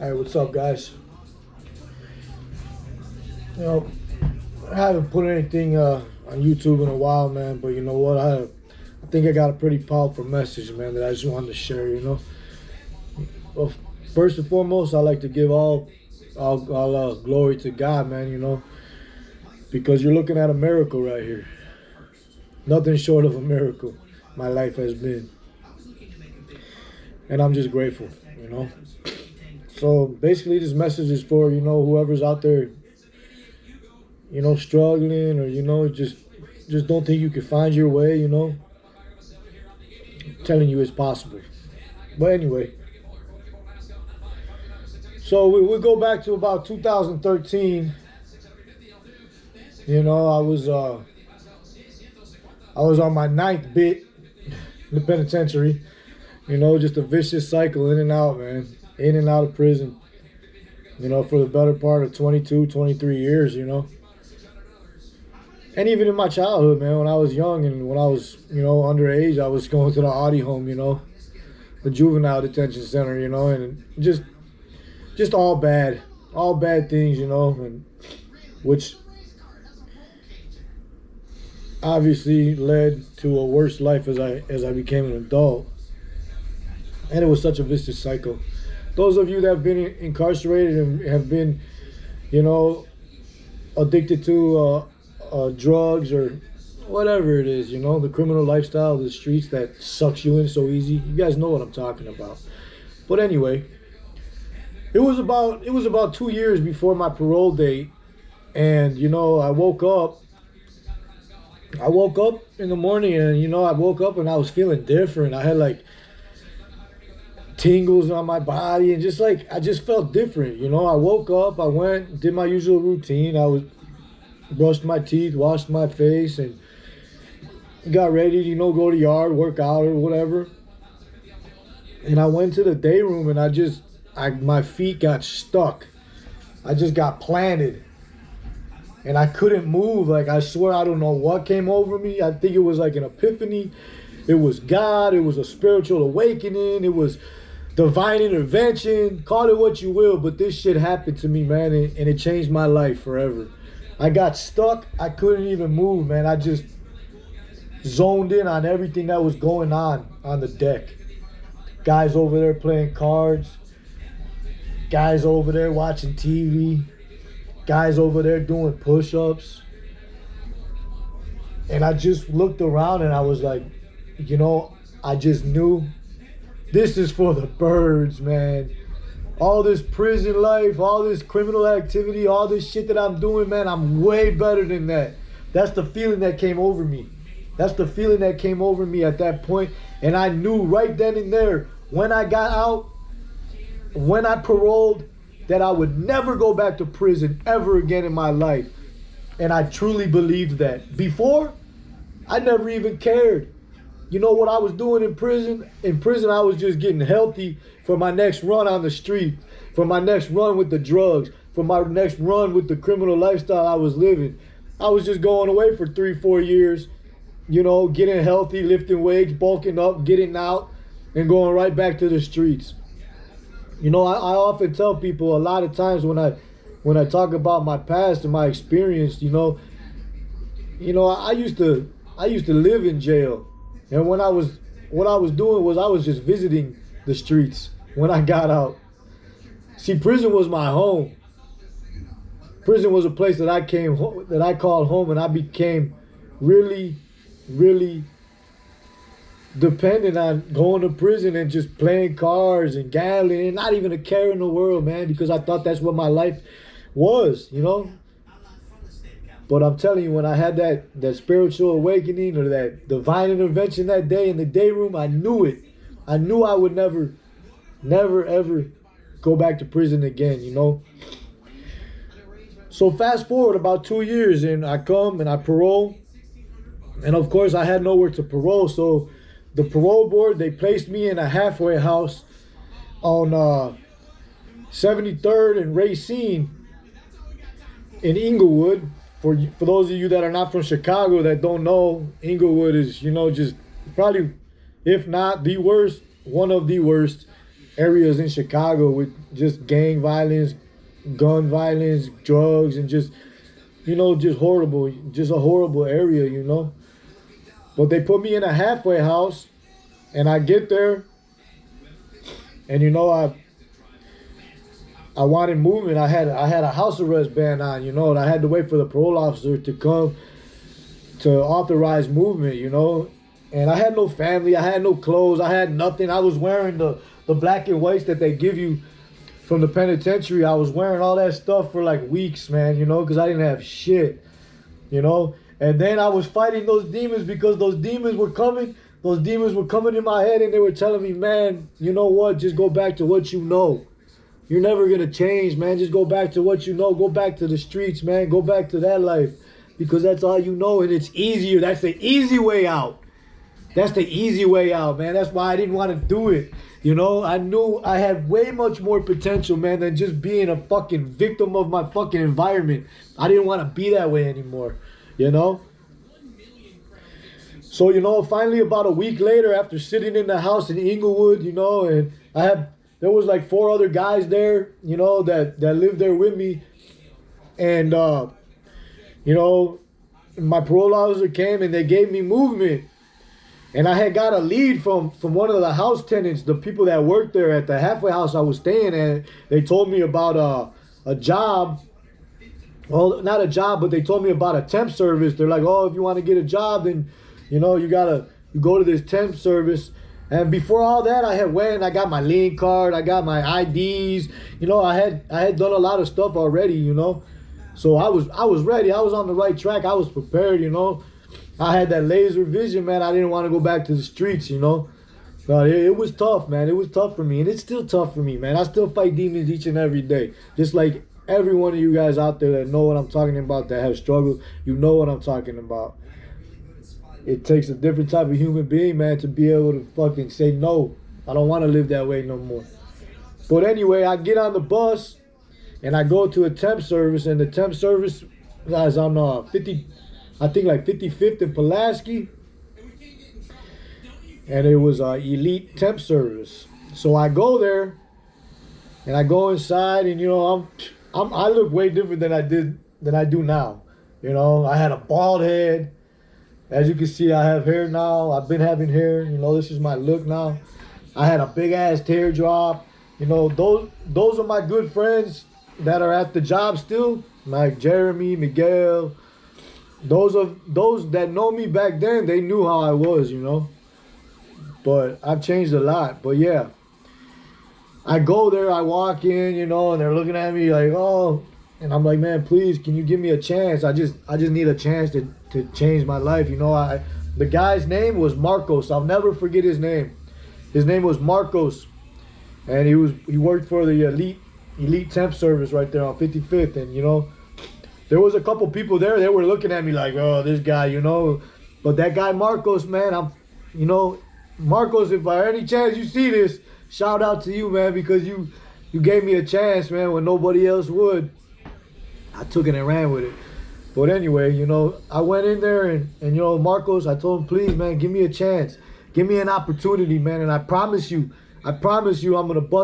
Hey, what's up, guys? You know, I haven't put anything on YouTube in a while, man. But you know what? I think I got a pretty powerful message, man, that I just wanted to share. Well, first and foremost, I like to give all glory to God, man. Because you're looking at a miracle right here. Nothing short of a miracle. My life has been, and I'm just grateful. You know. So basically, this message is for whoever's out there struggling, or just don't think you can find your way, I'm telling you it's possible. But anyway, so we go back to about 2013. I was on my ninth bit in the penitentiary. Just a vicious cycle, in and out, man. In and out of prison, for the better part of 22, 23 years, And even in my childhood, man, when I was young and when I was, underage, I was going to the Audi home, the juvenile detention center, and just all bad things, and which obviously led to a worse life as I became an adult. And it was such a vicious cycle. Those of you that have been incarcerated and have been, addicted to drugs or whatever it is, the criminal lifestyle, the streets that sucks you in so easy. You guys know what I'm talking about. But anyway, it was about 2 years before my parole date, and I woke up in the morning, and I woke up and I was feeling different. I had like tingles on my body, and I just felt different. I woke up, I went, did my usual routine. Brushed my teeth, washed my face, and got ready to, go to the yard, work out or whatever. And I went to the day room, and my feet got stuck. I just got planted. And I couldn't move. Like, I swear, I don't know what came over me. I think it was like an epiphany. It was God. It was a spiritual awakening. It was divine intervention. Call it what you will, but this shit happened to me, man, and it changed my life forever. I got stuck. I couldn't even move, man. I just zoned in on everything that was going on the deck. Guys over there playing cards. Guys over there watching TV. Guys over there doing push-ups. And I just looked around and I was like, I just knew this is for the birds, man. All this prison life, all this criminal activity, all this shit that I'm doing, man, I'm way better than that. That's the feeling that came over me. That's the feeling that came over me at that point. And I knew right then and there, when I got out, when I paroled, that I would never go back to prison ever again in my life. And I truly believed that. Before, I never even cared. You know what I was doing in prison? In prison, I was just getting healthy for my next run on the street, for my next run with the drugs, for my next run with the criminal lifestyle I was living. I was just going away for 3-4 years, getting healthy, lifting weights, bulking up, getting out, and going right back to the streets. I often tell people a lot of times when I talk about my past and my experience, I used to live in jail. And what I was doing was I was just visiting the streets when I got out. See, prison was my home. Prison was a place that I called home, and I became really, really dependent on going to prison and just playing cards and gambling and not even a care in the world, man, because I thought that's what my life was, But I'm telling you, when I had that spiritual awakening or that divine intervention that day in the day room, I knew it. I knew I would never, ever go back to prison again, So fast forward about 2 years, and I come and I parole. And of course, I had nowhere to parole. So the parole board, they placed me in a halfway house on 73rd and Racine in Inglewood. For those of you that are not from Chicago that don't know, Inglewood is, just probably, if not the worst, one of the worst areas in Chicago with just gang violence, gun violence, drugs, and just, just horrible, just a horrible area. But they put me in a halfway house, and I get there, and I wanted movement. I had a house arrest ban on, and I had to wait for the parole officer to come to authorize movement, And I had no family, I had no clothes, I had nothing. I was wearing the black and whites that they give you from the penitentiary. I was wearing all that stuff for like weeks, man, because I didn't have shit, And then I was fighting those demons because those demons were coming. Those demons were coming in my head, and they were telling me, man, you know what? Just go back to what you know. You're never going to change, man. Just go back to what you know. Go back to the streets, man. Go back to that life because that's all you know, and it's easier. That's the easy way out. That's the easy way out, man. That's why I didn't want to do it. I knew I had way much more potential, man, than just being a fucking victim of my fucking environment. I didn't want to be that way anymore, So, finally about a week later, after sitting in the house in Inglewood, and there was like 4 other guys there, that lived there with me. And, my parole officer came and they gave me movement. And I had got a lead from one of the house tenants, the people that worked there at the halfway house I was staying at. They told me about a job. Well, not a job, but they told me about a temp service. They're like, oh, if you want to get a job, then, you go to this temp service. And before all that, I got my lien card, I got my IDs. I had done a lot of stuff already, So I was ready. I was on the right track. I was prepared, I had that laser vision, man. I didn't want to go back to the streets, But it was tough, man. It was tough for me. And it's still tough for me, man. I still fight demons each and every day. Just like every one of you guys out there that know what I'm talking about, that have struggled, you know what I'm talking about. It takes a different type of human being, man, to be able to fucking say, no, I don't want to live that way no more. But anyway, I get on the bus, and I go to a temp service, and the temp service is on 55th and Pulaski, and it was elite temp service. So I go there, and I go inside, and I look way different than I do now. I had a bald head. As you can see, I have hair now. I've been having hair. This is my look now. I had a big ass teardrop. Those are my good friends that are at the job still, like Jeremy, Miguel. Those that know me back then, they knew how I was, But I've changed a lot. But yeah, I go there, I walk in, and they're looking at me like, oh, and I'm like, man, please, can you give me a chance? I just need a chance to change my life. The guy's name was Marcos. I'll never forget his name. His name was Marcos, and he worked for the elite temp service right there on 55th, and there was a couple people there. They were looking at me like, oh, this guy, But that guy Marcos, man, Marcos, if by any chance you see this, shout out to you, man, because you gave me a chance, man, when nobody else would. I took it and ran with it. But anyway, I went in there and Marcos, I told him, please, man, give me a chance. Give me an opportunity, man. And I promise you, I'm going to bust